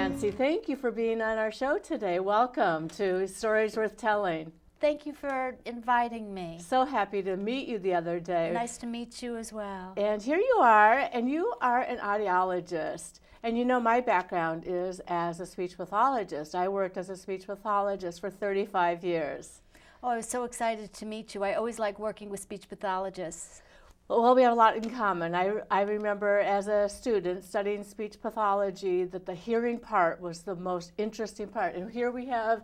Nancy, thank you for being on our show today. Welcome to Stories Worth Telling. Thank you for inviting me. So happy to meet you the other day. Nice to meet you as well. And here you are, and you are an audiologist. And you know my background is as a speech pathologist. I worked as a speech pathologist for 35 years. Oh, I was so excited to meet you. I always like working with speech pathologists. Well, we have a lot in common. I remember as a student studying speech pathology that the hearing part was the most interesting part. And here we have,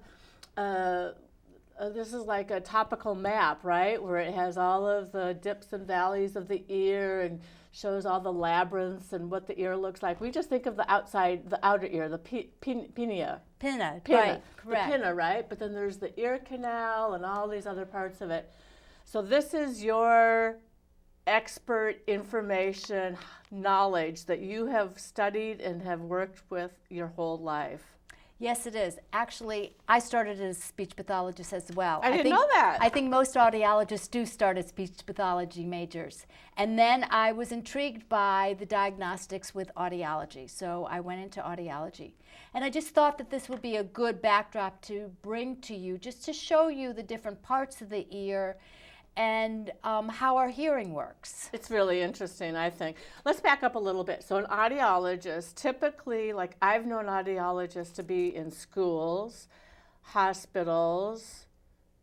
this is like a topical map, right? Where it has all of the dips and valleys of the ear and shows all the labyrinths and what the ear looks like. We just think of the outside, the outer ear, the pinna. Pinna, right, correct. The pinna, right? But then there's the ear canal and all these other parts of it. So this is your expert information, knowledge that you have studied and have worked with your whole life. Yes, it is. Actually, I started as a speech pathologist as well. I didn't know that. I think most audiologists do start as speech pathology majors. And then I was intrigued by the diagnostics with audiology, so I went into audiology. And I just thought that this would be a good backdrop to bring to you, just to show you the different parts of the ear and how our hearing works. It's really interesting, I think. Let's back up a little bit. So an audiologist, typically, like I've known audiologists to be in schools, hospitals,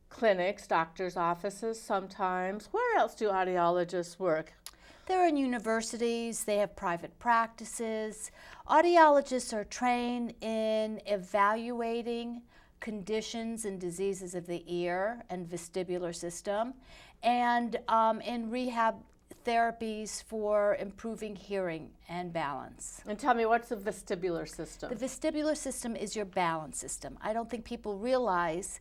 clinics, doctors' offices sometimes. Where else do audiologists work? They're in universities, they have private practices. Audiologists are trained in evaluating conditions and diseases of the ear and vestibular system, and in rehab therapies for improving hearing and balance. And tell me, what's the vestibular system? The vestibular system is your balance system. I don't think people realize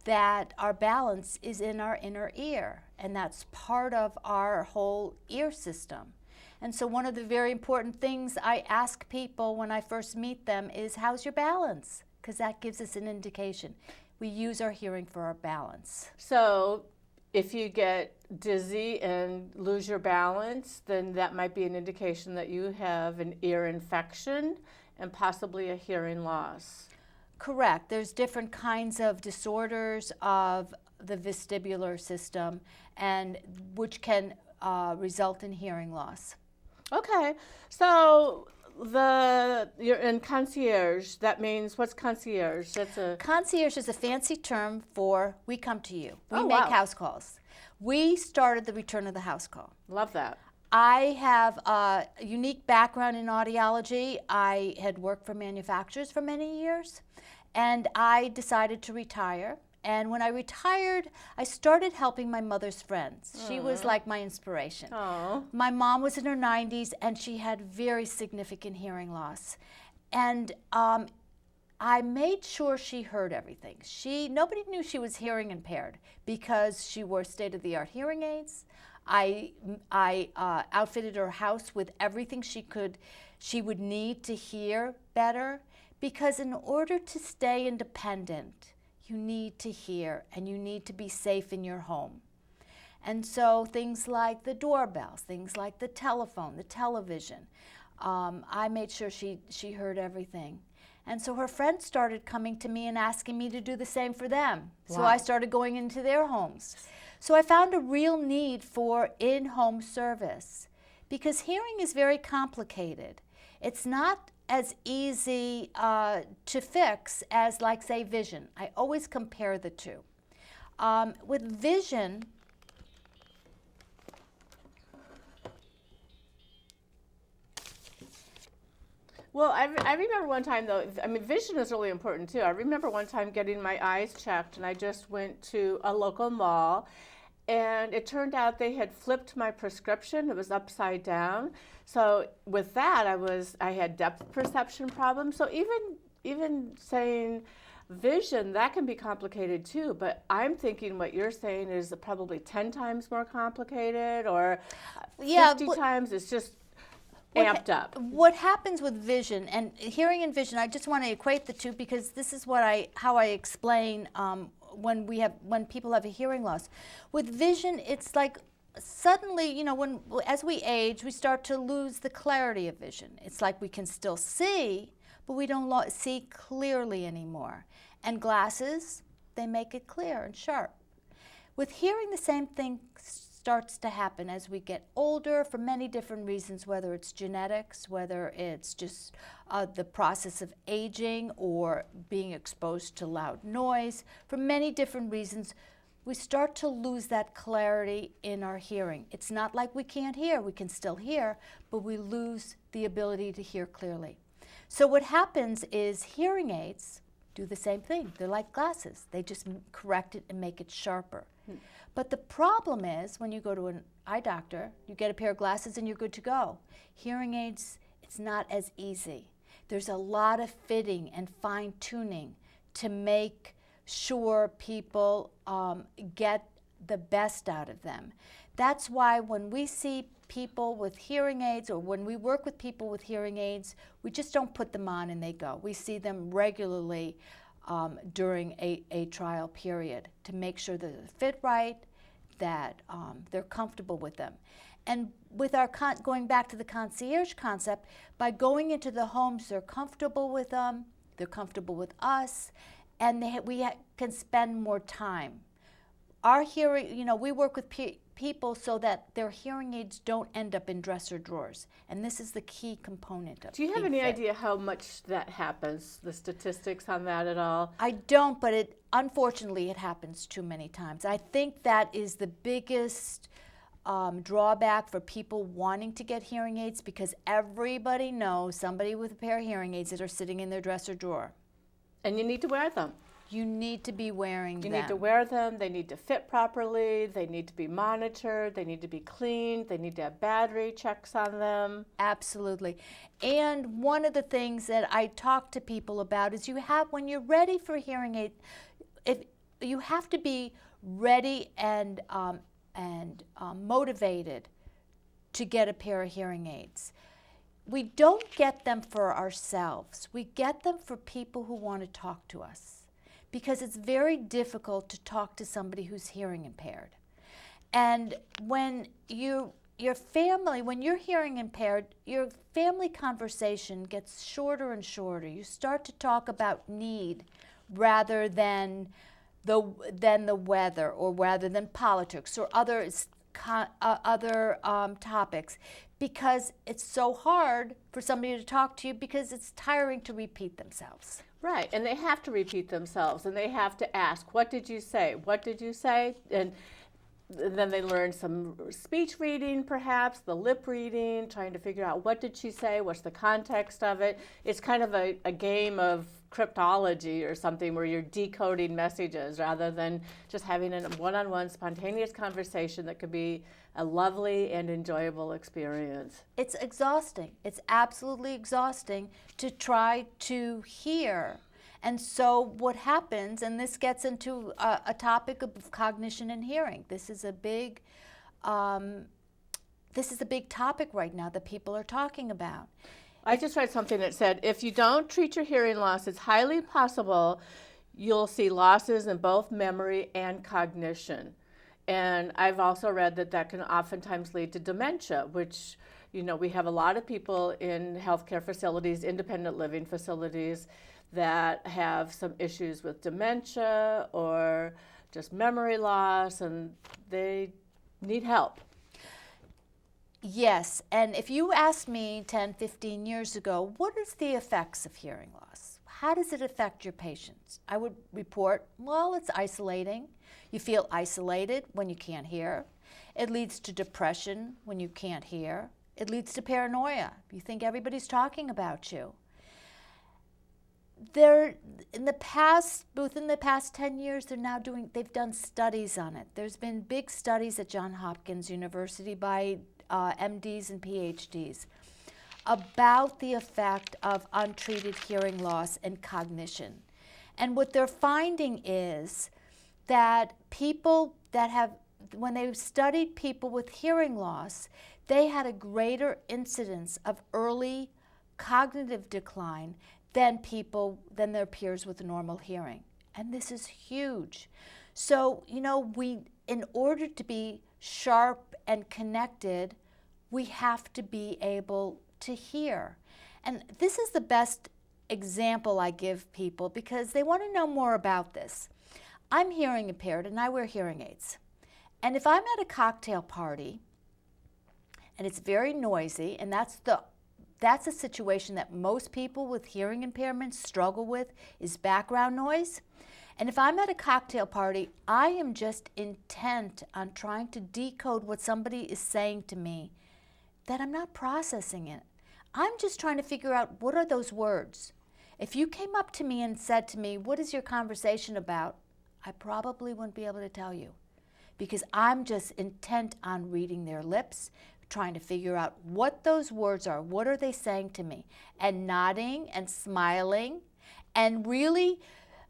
that our balance is in our inner ear, and that's part of our whole ear system. And so one of the very important things I ask people when I first meet them is, how's your balance? Because that gives us an indication. We use our hearing for our balance. So if you get dizzy and lose your balance, then that might be an indication that you have an ear infection and possibly a hearing loss. Correct. There's different kinds of disorders of the vestibular system, and which can result in hearing loss. Okay, so you're in concierge. That means, what's concierge? Concierge is a fancy term for we come to you. We make wow. house calls. We started the return of the house call. Love that. I have a unique background in audiology. I had worked for manufacturers for many years, and I decided to retire. And when I retired, I started helping my mother's friends. She was like my inspiration. Aww. My mom was in her 90s, and she had very significant hearing loss. And I made sure she heard everything. Nobody knew she was hearing impaired because she wore state-of-the-art hearing aids. I outfitted her house with everything she would need to hear better, because in order to stay independent, you need to hear, and you need to be safe in your home. And so things like the doorbells, things like the telephone, the television, I made sure she heard everything. And so her friends started coming to me and asking me to do the same for them. Wow. So I started going into their homes. So I found a real need for in-home service, because hearing is very complicated. It's not as easy to fix as, like, say, vision. I always compare the two. With vision, Well, I remember one time, though, I mean, vision is really important, too. I remember one time getting my eyes checked, and I just went to a local mall, and it turned out they had flipped my prescription. It was upside down. So with that, I had depth perception problems. So even saying vision, that can be complicated too. But I'm thinking what you're saying is probably 10 times more complicated, or 50 times. It's just amped up. What happens with vision and hearing and vision, I just want to equate the two, because this is how I explain when people have a hearing loss. With vision, it's like suddenly, as we age, we start to lose the clarity of vision. It's like we can still see, but we don't see clearly anymore. And glasses, they make it clear and sharp. With hearing, the same thing starts to happen as we get older for many different reasons, whether it's genetics, whether it's just the process of aging or being exposed to loud noise. For many different reasons, we start to lose that clarity in our hearing. It's not like we can't hear, we can still hear, but we lose the ability to hear clearly. So what happens is hearing aids do the same thing. They're like glasses. They just correct it and make it sharper. But the problem is when you go to an eye doctor, you get a pair of glasses and you're good to go. Hearing aids, it's not as easy. There's a lot of fitting and fine tuning to make sure people get the best out of them. That's why when we see people with hearing aids, or when we work with people with hearing aids, we just don't put them on and they go. We see them regularly during a trial period to make sure that they fit right, that they're comfortable with them. And with our going back to the concierge concept, by going into the homes, they're comfortable with them, they're comfortable with us, and we can spend more time. Our hearing, we work with people so that their hearing aids don't end up in dresser drawers, and this is the key component of it. Do you have any idea how much that happens, the statistics on that at all? I don't, but unfortunately it happens too many times. I think that is the biggest drawback for people wanting to get hearing aids, because everybody knows somebody with a pair of hearing aids that are sitting in their dresser drawer. And you need to wear them. You need to be wearing them. You need to wear them. They need to fit properly. They need to be monitored. They need to be cleaned. They need to have battery checks on them. Absolutely. And one of the things that I talk to people about is when you're ready for a hearing aid, you have to be ready and motivated to get a pair of hearing aids. We don't get them for ourselves. We get them for people who want to talk to us, because it's very difficult to talk to somebody who's hearing impaired. And when you're hearing impaired, your family conversation gets shorter and shorter. You start to talk about need rather than the weather, or rather than politics or other topics, because it's so hard for somebody to talk to you, because it's tiring to repeat themselves. Right, and they have to repeat themselves, and they have to ask, what did you say? What did you say? And then they learn some speech reading, perhaps, the lip reading, trying to figure out what did she say, what's the context of it. It's kind of a game of cryptology or something, where you're decoding messages rather than just having a one-on-one spontaneous conversation that could be a lovely and enjoyable experience. It's exhausting. It's absolutely exhausting to try to hear. And so what happens, and this gets into a topic of cognition and hearing. This is a big topic right now that people are talking about. I just read something that said, if you don't treat your hearing loss, it's highly possible you'll see losses in both memory and cognition. And I've also read that can oftentimes lead to dementia, which, we have a lot of people in healthcare facilities, independent living facilities, that have some issues with dementia or just memory loss, and they need help. Yes, and if you asked me 10, 15 years ago, what is the effects of hearing loss? How does it affect your patients? I would report, well, it's isolating. You feel isolated when you can't hear. It leads to depression when you can't hear. It leads to paranoia. You think everybody's talking about you. Within the past 10 years, they've done studies on it. There's been big studies at Johns Hopkins University by MDs and PhDs about the effect of untreated hearing loss and cognition. And what they're finding is that when they've studied people with hearing loss, they had a greater incidence of early cognitive decline than their peers with normal hearing. And this is huge. So, in order to be sharp and connected, we have to be able to hear. And this is the best example I give people because they want to know more about this. I'm hearing impaired and I wear hearing aids. And if I'm at a cocktail party and it's very noisy, and that's a situation that most people with hearing impairments struggle with, is background noise. And if I'm at a cocktail party, I am just intent on trying to decode what somebody is saying to me, that I'm not processing it. I'm just trying to figure out, what are those words? If you came up to me and said to me, what is your conversation about? I probably wouldn't be able to tell you, because I'm just intent on reading their lips, trying to figure out what those words are. What are they saying to me? And nodding and smiling and really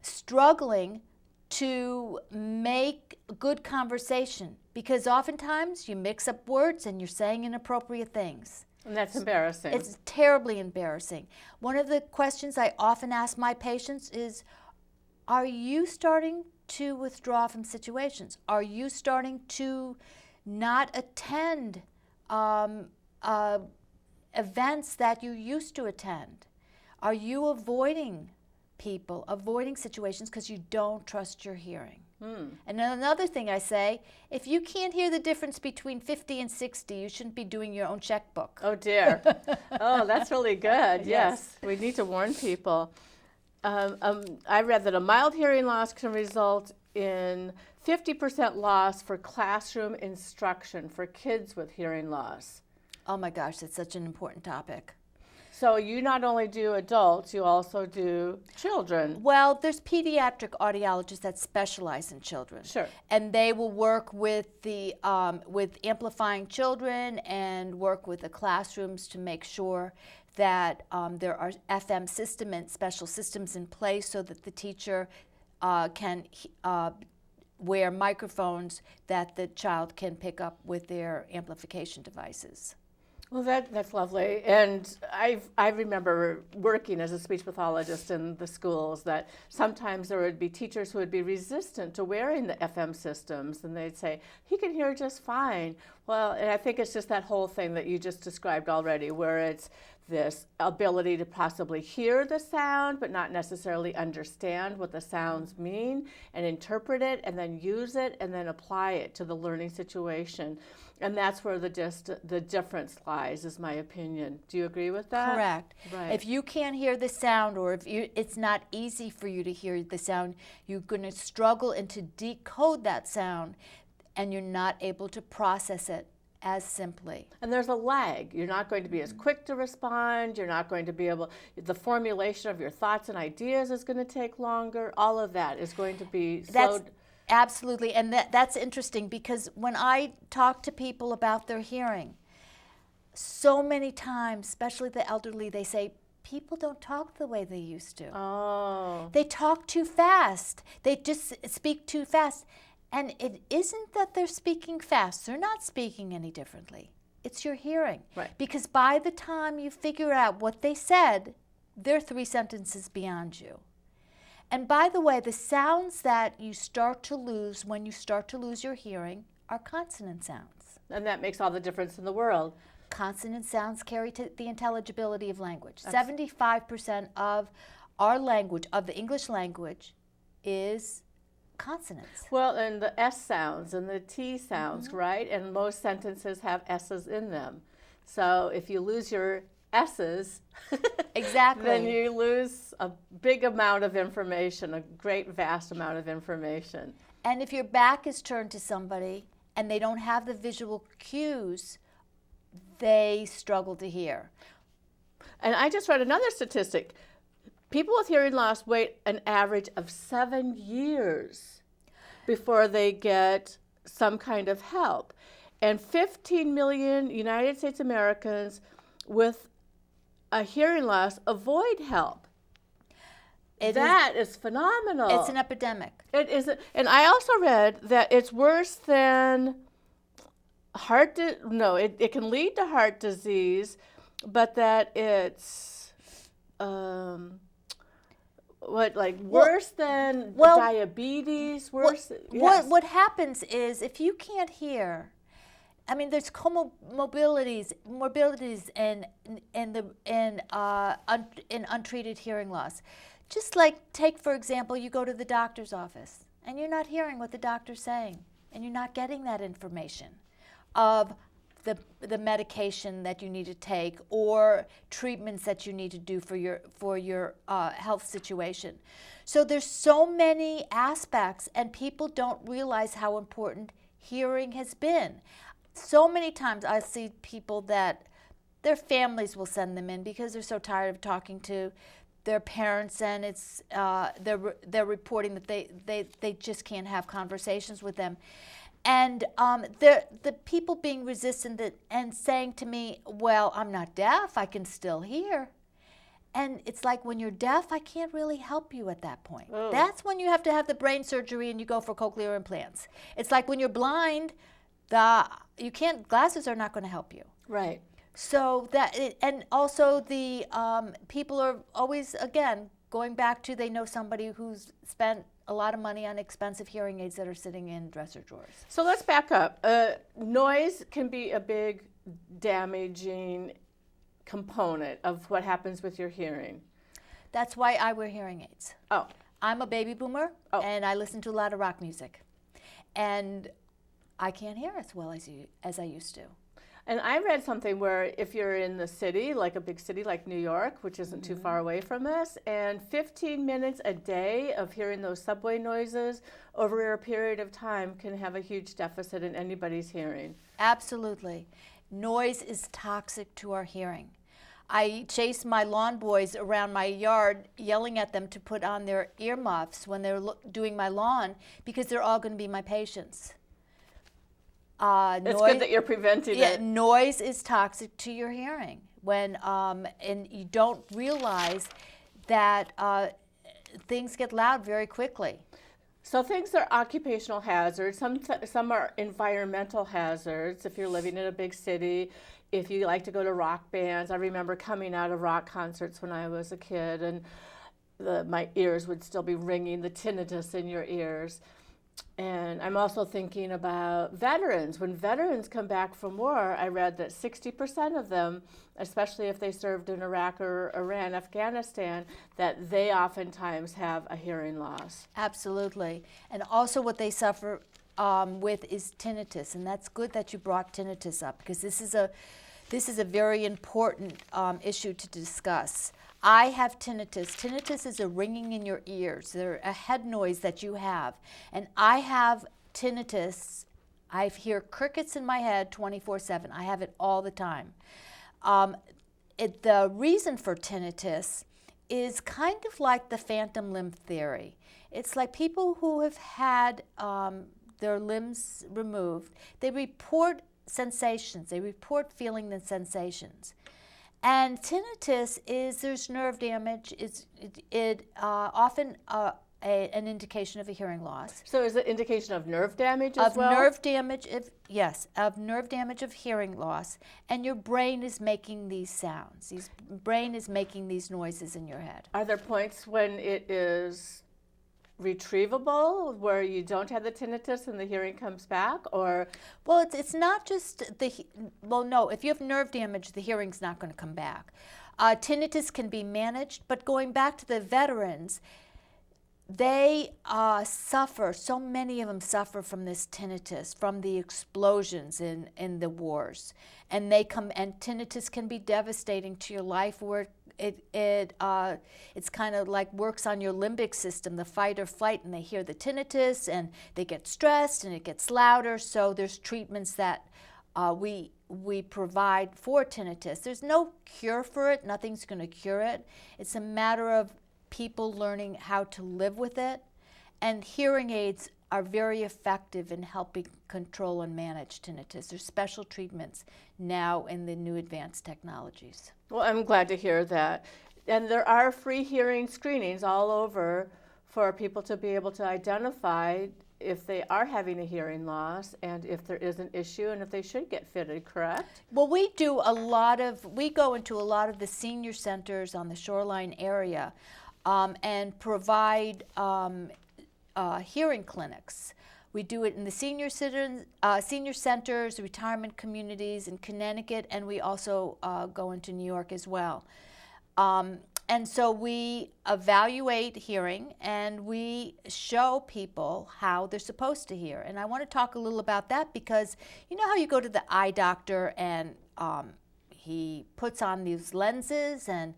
struggling to make good conversation, because oftentimes you mix up words and you're saying inappropriate things. And that's embarrassing. It's terribly embarrassing. One of the questions I often ask my patients is, are you starting to withdraw from situations? Are you starting to not attend events that you used to attend? Are you avoiding people, avoiding situations because you don't trust your hearing? And another thing I say, if you can't hear the difference between 50 and 60, you shouldn't be doing your own checkbook. Oh dear. Oh, that's really good. Yes. Yes, we need to warn people. I read that a mild hearing loss can result in 50% loss for classroom instruction for kids with hearing loss. Oh my gosh, that's such an important topic. So you not only do adults, you also do children. Well, there's pediatric audiologists that specialize in children. Sure. And they will work with the with amplifying children and work with the classrooms to make sure that there are FM system and special systems in place so that the teacher can wear microphones that the child can pick up with their amplification devices. Well, that's lovely. And I remember working as a speech pathologist in the schools that sometimes there would be teachers who would be resistant to wearing the FM systems, and they'd say, he can hear just fine. Well, and I think it's just that whole thing that you just described already, where it's this ability to possibly hear the sound but not necessarily understand what the sounds mean and interpret it and then use it and then apply it to the learning situation. And that's where the difference lies, is my opinion. Do you agree with that? Correct. Right. If you can't hear the sound, or if it's not easy for you to hear the sound, you're going to struggle and to decode that sound, and you're not able to process it as simply. And there's a lag. You're not going to be as quick to respond. You're not going to be able, the formulation of your thoughts and ideas is going to take longer. All of that is going to be slowed. Absolutely, and that's interesting, because when I talk to people about their hearing, so many times, especially the elderly, they say, people don't talk the way they used to. Oh. They talk too fast. They just speak too fast. And it isn't that they're speaking fast. They're not speaking any differently. It's your hearing. Right. Because by the time you figure out what they said, they're 3 sentences beyond you. And by the way, the sounds that you start to lose when you start to lose your hearing are consonant sounds. And that makes all the difference in the world. Consonant sounds carry to the intelligibility of language. 75% of our language, of the English language, is consonants. Well, and the S sounds and the T sounds, right? And most sentences have S's in them. So if you lose your S's, exactly, then you lose a big amount of information, a great vast amount of information. And if your back is turned to somebody and they don't have the visual cues, they struggle to hear. And I just read another statistic. People with hearing loss wait an average of 7 years before they get some kind of help. And 15 million United States Americans with a hearing loss avoid help. That is phenomenal. It's an epidemic. It is, and I also read that it's worse than it can lead to heart disease, but that it's worse than diabetes, worse. What happens is, if you can't hear, I mean, there's comorbidities, morbidities in untreated hearing loss. Just like, take for example, you go to the doctor's office and you're not hearing what the doctor's saying, and you're not getting that information of the medication that you need to take or treatments that you need to do for your health situation. So there's so many aspects, and people don't realize how important hearing has been. So many times I see people that their families will send them in because they're so tired of talking to their parents, and it's they're reporting that they just can't have conversations with them. And the people being resistant and saying to me, well, I'm not deaf, I can still hear. And it's like, when you're deaf, I can't really help you at that point. Oh. That's when you have to have the brain surgery and you go for cochlear implants. It's like when you're blind, glasses are not going to help you. Right. So and also the people are always, again, going back to, they know somebody who's spent a lot of money on expensive hearing aids that are sitting in dresser drawers. So let's back up. Noise can be a big damaging component of what happens with your hearing. That's why I wear hearing aids. Oh. I'm a baby boomer, Oh. and I listen to a lot of rock music. And I can't hear as well as I used to. And I read something where if you're in the city, like a big city like New York, which isn't too far away from us, and 15 minutes a day of hearing those subway noises over a period of time can have a huge deficit in anybody's hearing. Absolutely. Noise is toxic to our hearing. I chase my lawn boys around my yard, yelling at them to put on their earmuffs when they're doing my lawn, because they're all going to be my patients. It's good that you're preventing it. Noise is toxic to your hearing and you don't realize that things get loud very quickly. So things are occupational hazards. Some are environmental hazards. If you're living in a big city, if you like to go to rock bands. I remember coming out of rock concerts when I was a kid, and my ears would still be ringing, the tinnitus in your ears. And I'm also thinking about veterans. When veterans come back from war, I read that 60% of them, especially if they served in Iraq or Iran, Afghanistan, that they oftentimes have a hearing loss. Absolutely. And also what they suffer with is tinnitus. And that's good that you brought tinnitus up, because this is a very important issue to discuss. I have tinnitus. Tinnitus is a ringing in your ears. They're a head noise that you have. And I have tinnitus. I hear crickets in my head 24/7. I have it all the time. The reason for tinnitus is kind of like the phantom limb theory. It's like people who have had their limbs removed, they report sensations. They report feeling the sensations. And tinnitus is, there's nerve damage. It's often an indication of a hearing loss. So is it indication of nerve damage as well? Of nerve damage, of nerve damage of hearing loss. And your brain is making these sounds. Brain is making these noises in your head. Are there points when it is retrievable, where you don't have the tinnitus and the hearing comes back, or? Well, it's not just no, if you have nerve damage, the hearing's not going to come back. Tinnitus can be managed, but going back to the veterans, they suffer, so many of them suffer from this tinnitus, from the explosions in the wars. And tinnitus can be devastating to your life, where it's kind of like works on your limbic system, the fight or flight, and they hear the tinnitus and they get stressed and it gets louder. So there's treatments that we provide for tinnitus. There's no cure for it. Nothing's going to cure it. It's a matter of people learning how to live with it. And hearing aids are very effective in helping control and manage tinnitus. There's special treatments now in the new advanced technologies. Well, I'm glad to hear that. And there are free hearing screenings all over for people to be able to identify if they are having a hearing loss and if there is an issue and if they should get fitted, correct? Well, we go into a lot of the senior centers on the Shoreline area and provide hearing clinics We do it in the senior centers, retirement communities in Connecticut, and we also go into New York as well. And so we evaluate hearing, and we show people how they're supposed to hear. And I want to talk a little about that because you know how you go to the eye doctor and he puts on these lenses and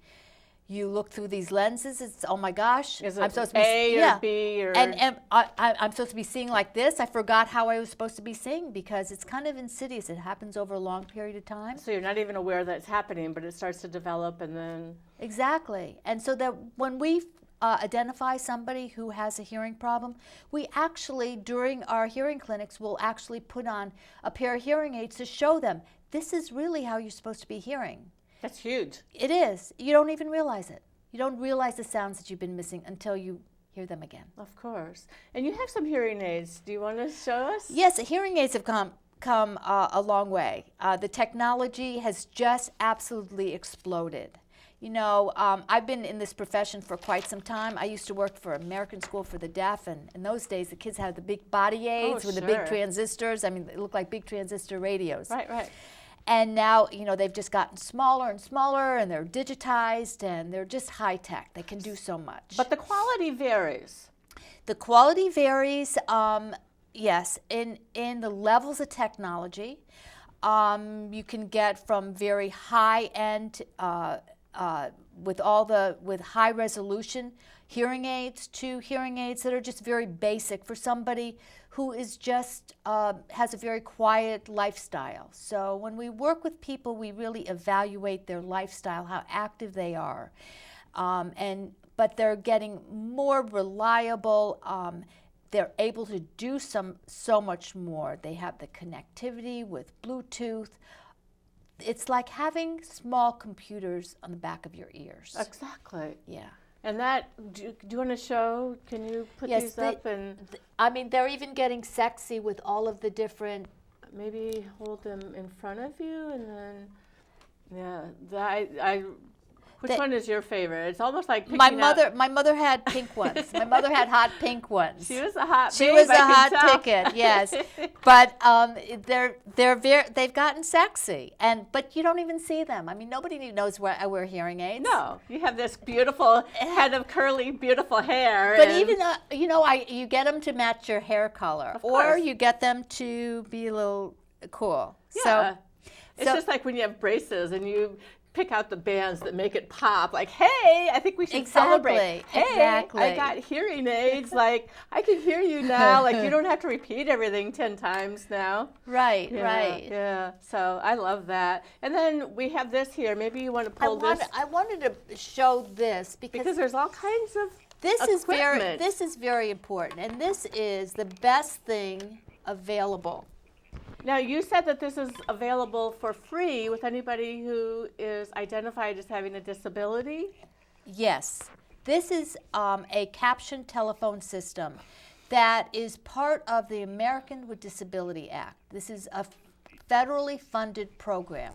you look through these lenses, it's, oh my gosh. Is it I'm supposed to A or B? Or... And I'm supposed to be seeing like this. I forgot how I was supposed to be seeing because it's kind of insidious. It happens over a long period of time. So you're not even aware that it's happening, but it starts to develop and then... Exactly. And so that when we identify somebody who has a hearing problem, we actually, during our hearing clinics, will actually put on a pair of hearing aids to show them, this is really how you're supposed to be hearing. That's huge. It is. You don't even realize it. You don't realize the sounds that you've been missing until you hear them again. Of course. And you have some hearing aids. Do you want to show us? Yes, hearing aids have come a long way. The technology has just absolutely exploded. You know, I've been in this profession for quite some time. I used to work for American School for the Deaf, and in those days the kids had the big body aids with the big transistors. I mean, they looked like big transistor radios. Right, right. And now, you know, they've just gotten smaller and smaller, and they're digitized, and they're just high-tech. They can do so much. But the quality varies. The quality varies, yes, in the levels of technology. You can get from very high-end, with high-resolution hearing aids to hearing aids that are just very basic for somebody who is just has a very quiet lifestyle. So when we work with people, we really evaluate their lifestyle, how active they are, but they're getting more reliable. They're able to do so much more. They have the connectivity with Bluetooth. It's like having small computers on the back of your ears. Exactly. Yeah. And that, do you want to show? Can you put these up? And I mean, they're even getting sexy with all of the different... Maybe hold them in front of you and then, yeah. Which one is your favorite? It's almost like picking my mother had pink ones. My mother had hot pink ones. She was a hot She babe, was a I can hot tell. ticket, yes. But they've gotten sexy, but you don't even see them. I mean, nobody knows where I wear hearing aids. No, you have this beautiful head of curly, beautiful hair. But even you know, you get them to match your hair color, or you get them to be a little cool. Yeah. It's just like when you have braces and you pick out the bands that make it pop. Like, hey, I think we should celebrate. Hey, I got hearing aids. Like, I can hear you now. Like, you don't have to repeat everything 10 times now. Right, right. Yeah, so I love that. And then we have this here. Maybe you want to pull this. I wanted to show this because there's all kinds of this equipment. is very important, and this is the best thing available. Now, you said that this is available for free with anybody who is identified as having a disability? Yes. This is a caption telephone system that is part of the American with Disability Act. This is a federally funded program.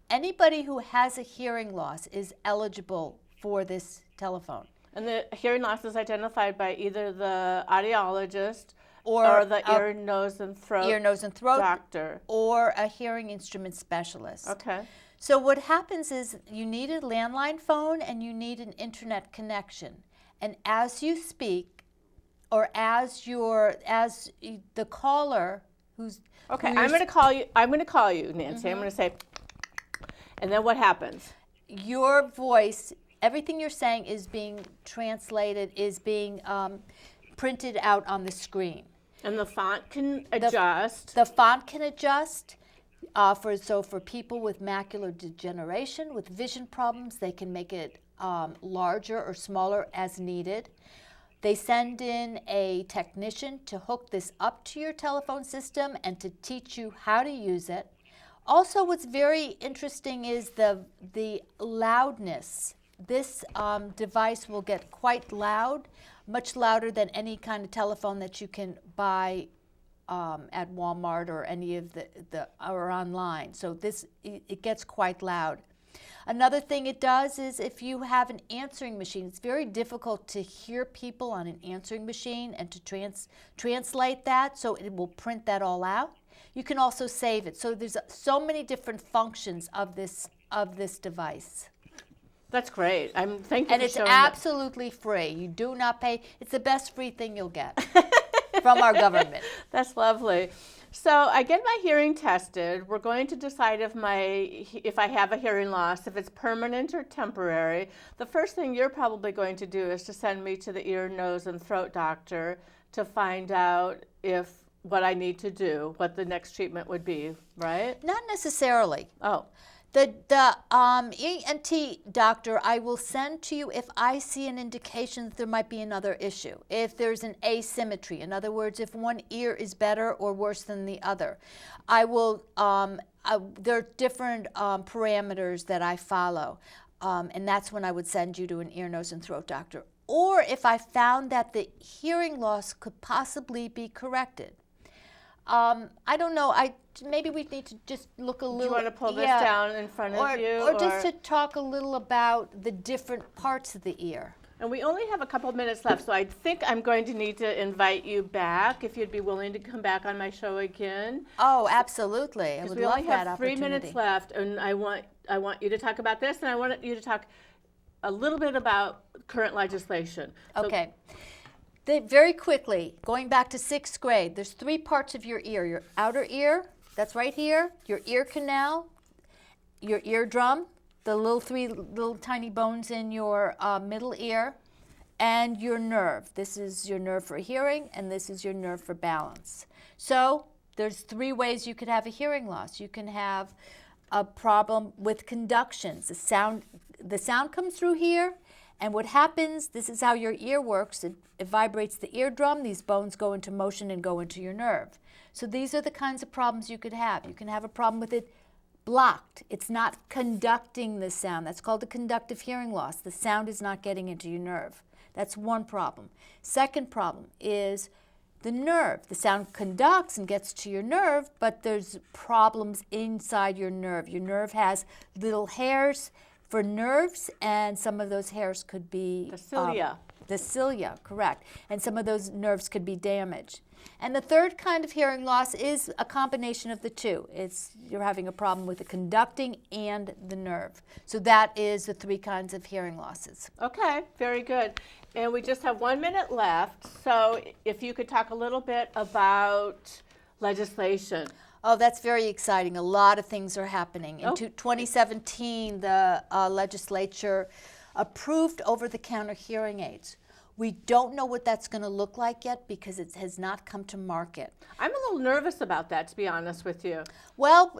Anybody who has a hearing loss is eligible for this telephone. And the hearing loss is identified by either the audiologist or the ear, nose, and throat doctor. Or a hearing instrument specialist. Okay. So what happens is you need a landline phone and you need an internet connection. And as you speak, or as the caller who's... Okay, I'm going to call you, Nancy. I'm going to say, and then what happens? Your voice, everything you're saying is being translated, is being printed out on the screen. And the font can adjust. The font can adjust. For people with macular degeneration, with vision problems, they can make it larger or smaller as needed. They send in a technician to hook this up to your telephone system and to teach you how to use it. Also, what's very interesting is the loudness. This device will get quite loud, much louder than any kind of telephone that you can buy at Walmart or any of or online. So it gets quite loud. Another thing it does is if you have an answering machine, it's very difficult to hear people on an answering machine and to translate that, so it will print that all out. You can also save it. So there's so many different functions of this device. That's great. Thank you And for it's showing absolutely free. You do not pay. It's the best free thing you'll get from our government. That's lovely. So I get my hearing tested. We're going to decide if I have a hearing loss, if it's permanent or temporary. The first thing you're probably going to do is to send me to the ear, nose, and throat doctor to find out what I need to do, what the next treatment would be, right? Not necessarily. Oh. The ENT doctor I will send to you if I see an indication that there might be another issue. If there's an asymmetry, in other words, if one ear is better or worse than the other. I will. There are different parameters that I follow, and that's when I would send you to an ear, nose, and throat doctor. Or if I found that the hearing loss could possibly be corrected. I don't know. Maybe we need to just look a little. Do you want to pull this down in front of you? Or just to talk a little about the different parts of the ear. And we only have a couple of minutes left, so I think I'm going to need to invite you back if you'd be willing to come back on my show again. Oh, absolutely. I would we love only that have 3 opportunity. minutes left, and I want you to talk about this, and I want you to talk a little bit about current legislation. Okay. Very quickly, going back to 6th grade, there's 3 parts of your ear. Your outer ear, that's right here, your ear canal, your eardrum, the 3 little tiny bones in your middle ear, and your nerve. This is your nerve for hearing, and this is your nerve for balance. So there's 3 ways you could have a hearing loss. You can have a problem with conductions. The sound comes through here, and what happens, this is how your ear works. It vibrates the eardrum. These bones go into motion and go into your nerve. So these are the kinds of problems you could have. You can have a problem with it blocked. It's not conducting the sound. That's called a conductive hearing loss. The sound is not getting into your nerve. That's one problem. Second problem is the nerve. The sound conducts and gets to your nerve, but there's problems inside your nerve. Your nerve has little hairs for nerves, and some of those hairs could be the cilia. The cilia, correct. And some of those nerves could be damaged. And the third kind of hearing loss is a combination of the two. You're having a problem with the conducting and the nerve. So that is the 3 kinds of hearing losses. Okay, very good. And we just have 1 minute left. So if you could talk a little bit about legislation. Oh, that's very exciting. A lot of things are happening. In 2017, the legislature approved over-the-counter hearing aids. We don't know what that's going to look like yet because it has not come to market. I'm a little nervous about that, to be honest with you. Well,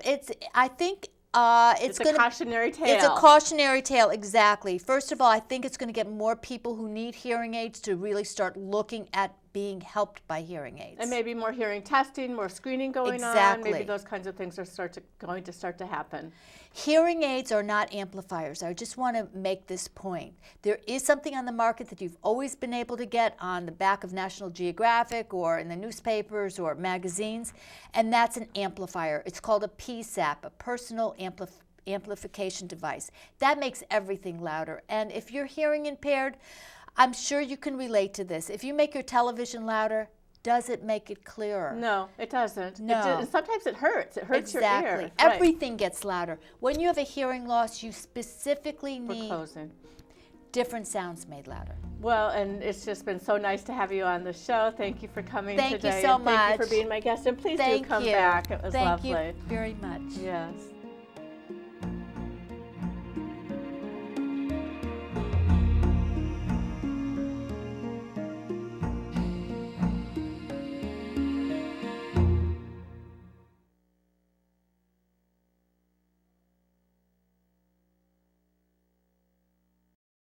I think it's a cautionary tale. It's a cautionary tale, exactly. First of all, I think it's going to get more people who need hearing aids to really start looking at being helped by hearing aids. And maybe more hearing testing, more screening going on. Maybe those kinds of things are going to start to happen. Hearing aids are not amplifiers. I just want to make this point. There is something on the market that you've always been able to get on the back of National Geographic or in the newspapers or magazines, and that's an amplifier. It's called a PSAP, a personal amplification device. That makes everything louder. And if you're hearing impaired, I'm sure you can relate to this. If you make your television louder, does it make it clearer? No, it doesn't. No. Sometimes it hurts. It hurts your ear. Exactly. Everything gets louder. When you have a hearing loss, you specifically need different sounds made louder. Well, and it's just been so nice to have you on the show. Thank you for coming today. Thank you so much. Thank you for being my guest. And please do come back. It was lovely. Thank you very much. Yes.